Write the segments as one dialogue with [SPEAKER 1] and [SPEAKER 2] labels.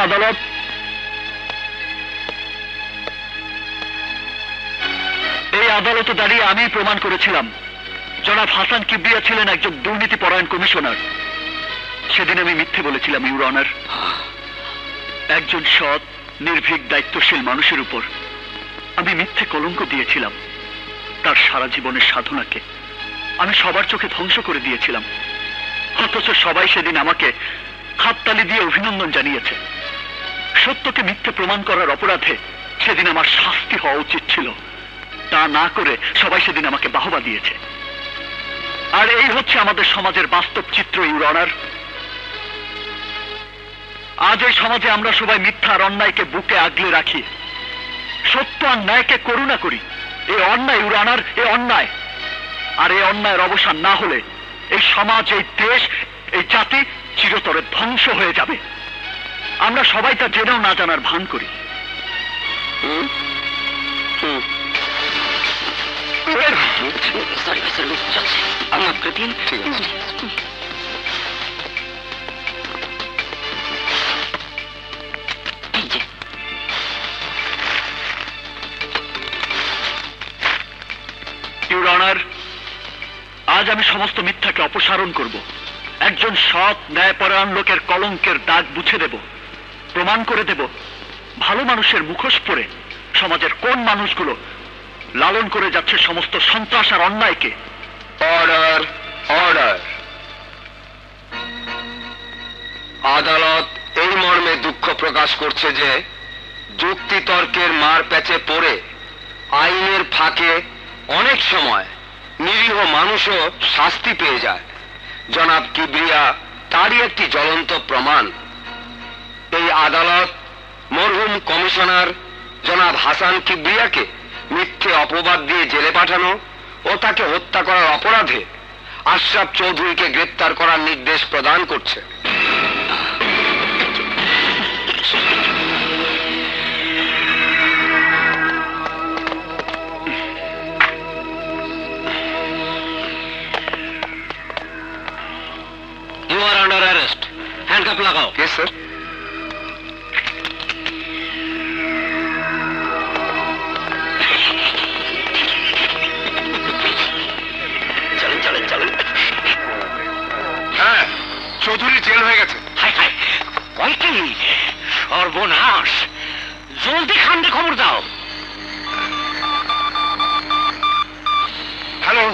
[SPEAKER 1] আদালত এই আদালতে দাঁড়িয়ে আমি প্রমাণ করেছিলাম জনাব হাসান কিবরিয়া ছিলেন একজন দুর্নীতিপরায়ণ কমিশনার। সেদিন আমি মিথ্যে বলেছিলাম ইউর অনার। একজন সৎ নির্ভীক দায়িত্বশীল মানুষের উপর আমি মিথ্যে কলঙ্ক দিয়েছিলাম। তার সারা জীবনের সাধনাকে আমি সবার চোখে ধ্বংস করে দিয়েছিলাম। অথচ সবাই সেদিন আমাকে হাততালি দিয়ে অভিনন্দন জানিয়েছে। সত্যকে মিথ্যে প্রমাণ করার অপরাধে সেদিন আমার শাস্তি হওয়া উচিত ছিল। তা না করে সবাই সেদিন আমাকে বাহবা দিয়েছে। আর এই হচ্ছে আমাদের সমাজের বাস্তব চিত্র ইউর অনার। আজ এই সমাজে আমরা সবাই মিথ্যা আর অন্যায়কে বুকে আগলে রাখি, সত্য আর ন্যায়কে করুণা করি। এই অন্যায় ইউর অনার, এই অন্যায়। আর এই অন্যায়ের অবসান না হলে এই সমাজ, এই দেশ, এই জাতি চিরতরে ধ্বংস হয়ে যাবে। আমরা সবাই তা জেনেও না জানার ভান করি। ইউর অনার, আজ আমি সমস্ত মিথ্যাকে অপসারণ করব। একজন সৎ ন্যায়পরায়ণ লোকের কলঙ্কের দাগ মুছে দেব। প্রমাণ করে দেব ভালো মানুষের মুখোশ পরে সমাজের কোন মানুষগুলো লালন করে যাচ্ছে সমস্ত সন্ত্রাস আর অন্যায়কে।
[SPEAKER 2] Order, order. আদালত এই মর্মে দুঃখ প্রকাশ করছে যে যুক্তিতর্কের মার প্যাচে পড়ে আইনের ফাঁকে অনেক সময় নিরীহ মানুষও শাস্তি পেয়ে যায়। জনাব কিবরিয়া তারই একটি জ্বলন্ত প্রমাণ। এই আদালত মরহুম কমিশনার জনাব হাসান কিবরিয়াকে মিথ্যে অপবাদ দিয়ে জেলে পাঠানো ও তাকে হত্যা করার অপরাধে আশরাফ চৌধুরীকে গ্রেপ্তার করার নির্দেশ প্রদান করছে।
[SPEAKER 3] You are under arrest. Handcuff লাগাও।
[SPEAKER 2] Yes, sir.
[SPEAKER 3] চলেন চলেন চলেন।
[SPEAKER 2] হ্যাঁ, চৌধুরী জেল হয়ে গেছে।
[SPEAKER 3] হাই হাই, কই কি সর্বনাশ! জলদি খান্ডে খবর দাও।
[SPEAKER 2] হ্যালো।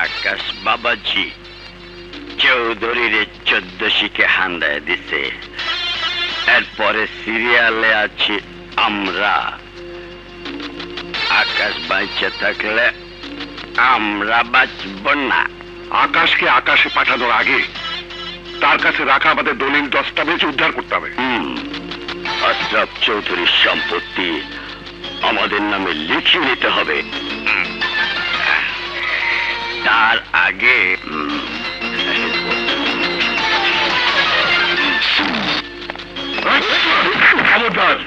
[SPEAKER 4] আকাশ বাবাজি চৌধুরীর 1400-কে হান্দায় দিছে। এরপরে সিরিয়ালে আছি আমরা। আকাশ বাঁচে থাকলে আমরা বাঁচব না।
[SPEAKER 2] আকাশকে আকাশে পাঠানোর আগে তার কাছে রাখা আমাদের দলিল দস্তাবেজ উদ্ধার করতে হবে।
[SPEAKER 4] আশরাফ চৌধুরীর সম্পত্তি আমাদের নামে লিখিয়ে নিতে হবে। তার আগে
[SPEAKER 2] খবরদার,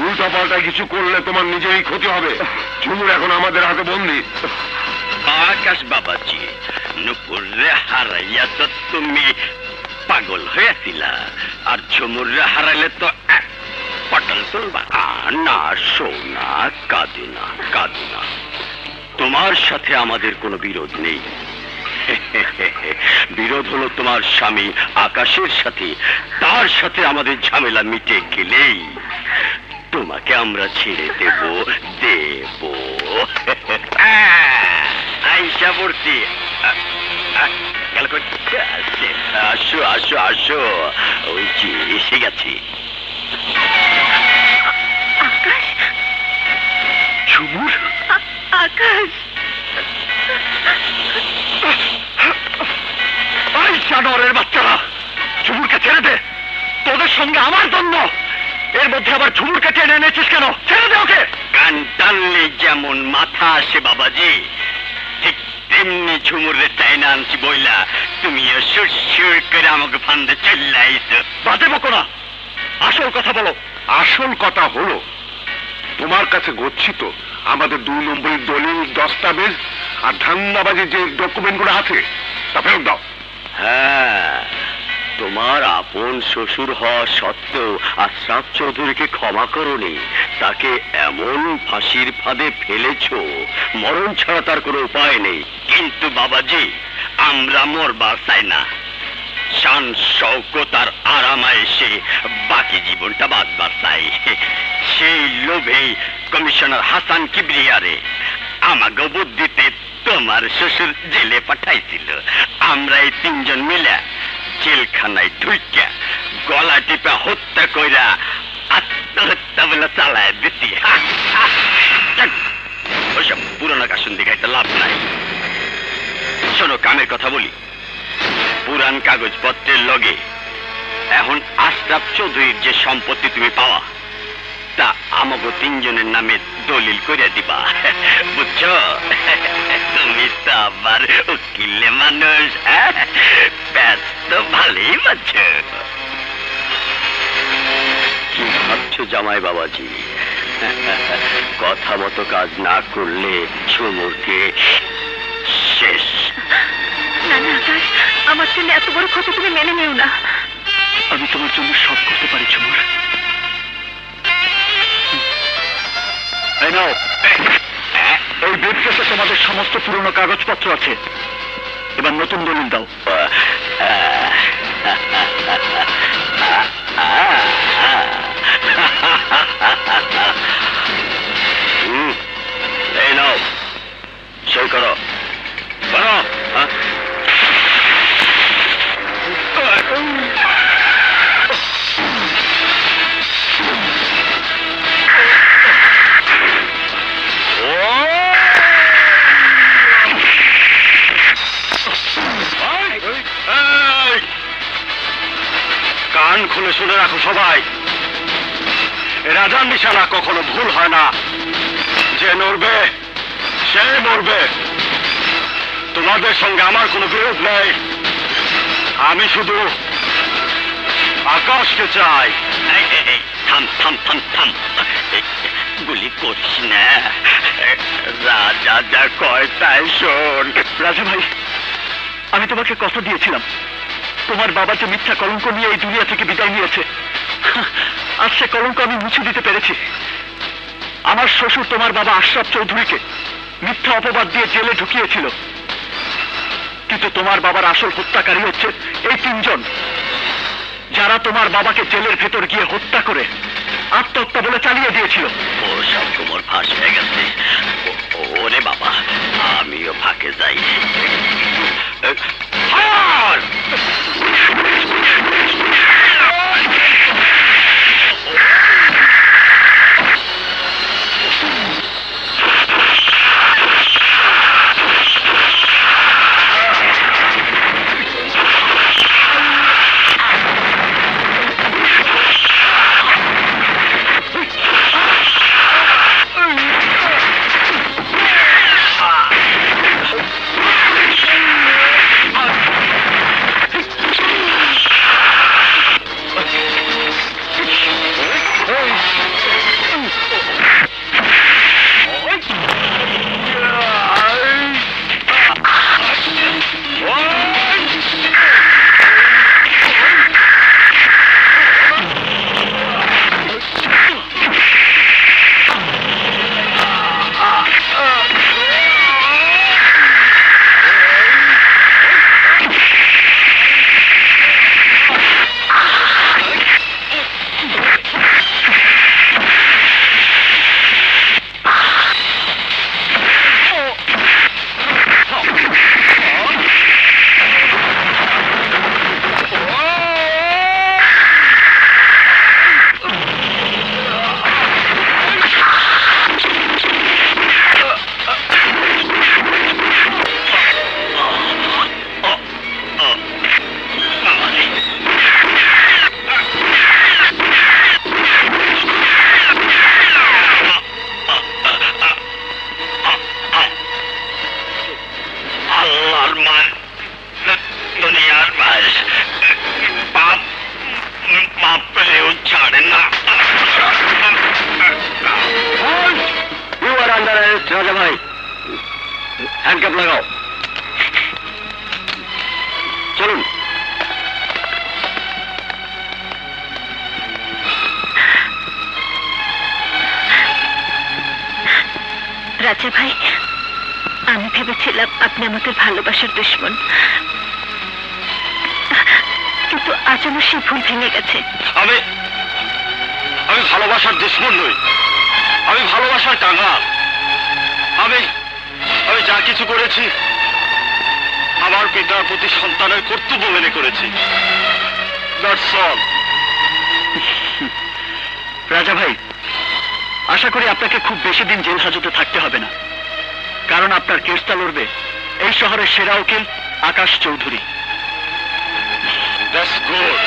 [SPEAKER 2] উল্টা পাল্টা কিছু করলে তোমার নিজেরই ক্ষতি হবে। ঝুমুর এখন আমাদের হাতে বন্দী।
[SPEAKER 4] আকাশ বাবাজি, নুপুরে হারাইয়া তো তুমি পাগল হয়েছিলা, আর ঝুমুরে হারাইলে তো এক পটল তুলবা। না সোনা, কাঁদে না কাঁদে না। তোমার সাথে আমাদের কোনো বিরোধ নেই। বিরোধ হলো তোমার স্বামী আকাশের সাথে। তার সাথে আমাদের ঝামেলা মিটে গেলেই তোমাকে আমরা ছেড়ে দেব দেব। আইসা পড়ছি। আসো আসো আসো, ওই যে এসে গেছি।
[SPEAKER 5] আকাশ,
[SPEAKER 1] ঝুমুর,
[SPEAKER 5] আকাশ,
[SPEAKER 1] এই জানোয়ারের বাচ্চারা, ঝুমুরকে ছেড়ে দে। তোদের সঙ্গে আমার দ্বন্দ্ব, এর মধ্যে আবার ঝুমুরকে টেনে এনেছিস কেন? ছেড়ে দে ওকে।
[SPEAKER 4] কান টানলে যেমন মাথা আসে বাবাজি, ঠিক তেমনি ঝুমুরে টাইনা আনছি বইলা তুমিও সুর করে আমাকে ফান্দে চিল্লাইছো।
[SPEAKER 1] বাদে বকো না, আসল কথা বলো।
[SPEAKER 2] আসল কথা হলো তোমার কাছে গচ্ছিত আমাদের 2 নম্বরের দলিল দস্তাবেজ
[SPEAKER 4] আর ধান্দাবাজির যে ডকুমেন্টগুলো আছে তা ফেরত দাও।
[SPEAKER 2] হ্যাঁ, তোমার আপন শ্বশুর হওয়া সত্ত্বেও আশরাফ চৌধুরীকে ক্ষমা করনি, তাকে এমন ফাঁসির ফাঁদে ফেলেছো, মরণ ছাড়া তার কোনো উপায় নেই।
[SPEAKER 4] কিন্তু বাবাজি, আমরা মরবার চাই না, শান শৌকত আর আরামায়েশে বাকি জীবনটা বাঁচবার চাই। সেই লোভেই কমিশনার হাসান কিবরিয়ারে আমাকে বুদ্ধিতে তোমার শ্বশুর জেলে পাঠাইছিল। আমরা এই তিনজন মিলে জেলখানায় ঢুইকা গলা টিপা হত্যা কইরা আত্মহত্যা বলে চালায় দিছি। ওইসব পুরোনো কাশুন দেখাইতে লাভ নাই। শোনো, কামের কথা বলি। পুরান কাগজপত্রের লগে এখন আশরাফ চৌধুরীর যে সম্পত্তি তুমি পাওয়া, তা আমাকে তিনজনের নামে দলিল করে দিবা, বুঝছো? তুমি তো আবার উকিলে মানুষ, ব্যস্ত ভালোই বাচ্চো।
[SPEAKER 2] কি ভাবছো জামাই বাবাজি? কথা মতো কাজ না করলে ঝুমুরকে
[SPEAKER 4] শেষ।
[SPEAKER 5] না না আকাশ, আমার জন্য এত বড় ক্ষতি তুমি মেনে নিও না।
[SPEAKER 1] আমি তোমার জন্য সব করতে পারি ঝুমুর। এই নাও, এই ব্রিফকেসে তোমাদের সমস্ত পুরনো কাগজপত্র আছে। এবার নতুন দলিল দাও।
[SPEAKER 2] এই নাও, সই করো। করো।
[SPEAKER 4] কান খুলে শুনে রাখো সবাই, রাজার নিশানা কখনো ভুল হয় না। যে নড়বে সে মরবে। তোমাদের সঙ্গে আমার কোনো বিরোধ নেই, আমি শুধু আকাশকে চাই। থাম থাম থাম থাম, গুলি করিস না। রাজা যা কয় তাই শোন।
[SPEAKER 1] রাজা ভাই, আমি তোমাকে কথা দিয়েছিলাম, তোমার বাবা যে মিথ্যা কলঙ্ক নিয়ে এই দুনিয়া থেকে বিদায় নিয়েছে, আজ সে কলঙ্ক আমি মুছে দিতে পেরেছি। আমার শ্বশুর তোমার বাবা আশরাফ চৌধুরীকে মিথ্যা অপবাদ দিয়ে জেলে ঢুকিয়েছিল, কিন্তু তোমার বাবার আসল হত্যাকারী হচ্ছে এই তিনজন, যারা তোমার বাবাকে জেলের ভেতর গিয়ে হত্যা করে আত্মহত্যা বলে চালিয়ে দিয়েছিল।
[SPEAKER 2] ও সব তোমার ফাঁস হয়ে গেছে। ওরে বাবা, আমিও ফাঁকে যাই। রাজা ভাই, হ্যান্ডক্যাপ লাগাও। চলুন।
[SPEAKER 5] রাজা ভাই, আমি ভেবেছিলাম আপনি আমাদের ভালোবাসার দুশ্মন, কিন্তু আজ আমার সেই ভুল ভেঙে গেছে।
[SPEAKER 2] আমি ভালোবাসার দুশ্মন নই, আমি ভালোবাসার কাঙাল। আমি যা কিছু করেছি আমার পিতার প্রতি সন্তানের কর্তব্য মেনে করেছি। That's all.
[SPEAKER 1] রাজা ভাই, আশা করি আপনাকে খুব বেশি দিন জেল হাজতে থাকতে হবে না, কারণ আপনার কেসটা লড়বে এই শহরের সেরা উকিল আকাশ চৌধুরী।
[SPEAKER 2] That's good.